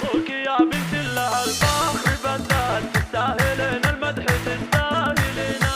مبروك يا بنت الله الفخر بدال، تستاهلين المدح تستاهلينه.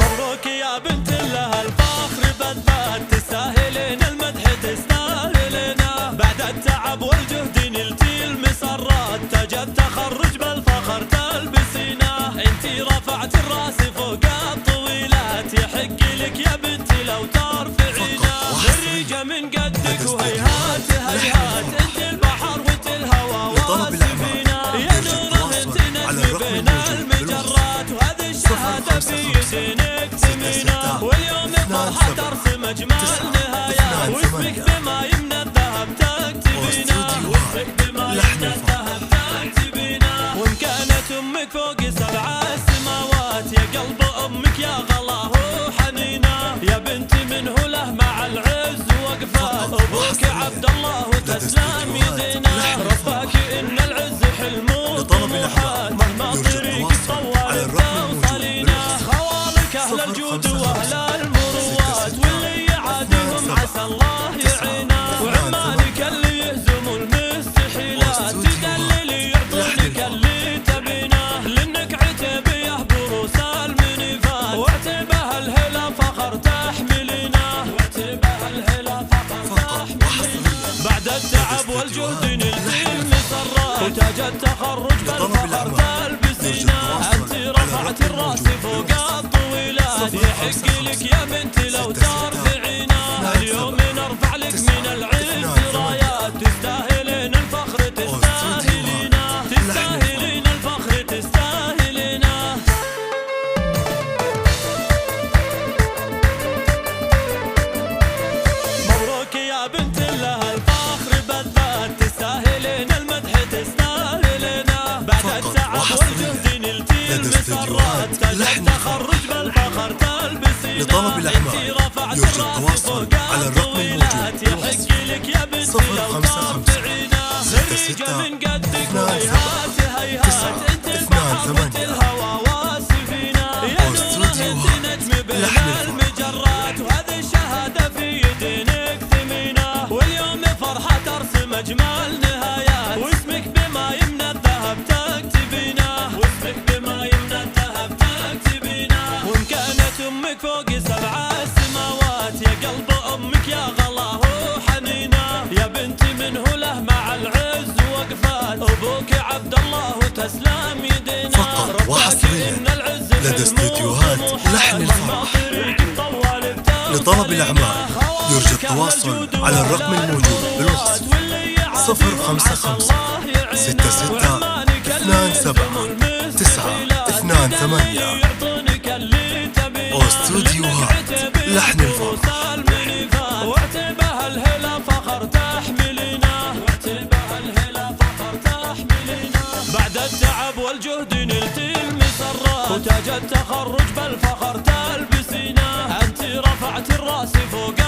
مبروك يا بنت الله الفخر بدال، تستاهلين المدح تستاهلينه. بعد التعب والجهد نلتي المسرات، تاج التخرج بالفخر تلبسينه. انتي رفعت الراس فوق الطويلات، يحق لك يا بنتي لو ترفعينه. خريجة من قدك وهيهات هيهات، انت البحر وانت الهوى واسفينه. يا نوره انت نجم بين المجرات، وهذه الشهادة في يدينك ثمينه. واليوم فرحة ترسم اجمل نهايات، واسمك بما يمنى الذهب تكتبينه. واسمك بما يمنى الذهب تكتبينه. وان كانت امك فوق 7 سماوات، يا قلب امك يا غلاه وحنينه. يا بنتي منه له مع العز وقفات، ابوك عبد الله وتسلم يدينا. رباك ان العز حلم وطموحات، مهما طريق طولت توصلينا. خوالك اهل الجود واهل المروات، واللي يعادهم عسى الله يعينا. وعمالك اللي يهزموا المستحيلات، تدللي يعطونك اللي تبينه. لانك عتيبيه بروس المنيفات، وعتيبه الهلا فخر تحملينه. وعتيبه الهلا فخر تحملينه. بعد التعب والجهد نلتي المسرات، وتاج التخرج بالفخر تلبسينه. انتي رفعت الراس فوق الطويلات، يحق لك يا بنتي لو ترفعينه. اليوم نرفع لك من العز رايات، تستاهلين الفخر تستاهلينه. تستاهلين الفخر تستاهلينه. مبروك يا بنت الله الفخر بالذات، تستاهلين المدح تستاهلينه. بعد التعب والجهد نلتي المسرات، تاج التخرج بالفخر تلبسينه. لطلب الأعمال يرجى التواصل على الرقم الموجود يحق لك يا بنتي لو ترفعينه. خريجة من قدك وهيهات هيهات، انت البحر وانت الهوى واسفينه. يا نوره انت نجم بين المجرات، وهذه الشهادة في يدينك ثمينه. واليوم فرحة ترسم اجمل نهايات، واسمك بما يمنى الذهب تكتبينه. واسمك بما يمنى الذهب تكتبينه. وان كانت امك فوق 7 سماوات، يا قلب امك يا غلاه وحنينه. يا بنتي منه له مع العز وقفات، ابوك عبد الله وتسلم يدينا. فقط وحصريا لدى استديوهات لحن الفرح. لطلب الأعمال يرجى التواصل على الرقم الموجود بالوصف 055 66 27 928. واستوديوهات لحن الفرح. وعتيبه الهلا فخر تحملينه. وعتيبه الهلا فخر تحملينه. بعد التعب والجهد نلتي المسرات، وتاج التخرج بالفخر تلبسينه. انتي رفعت الراس فوق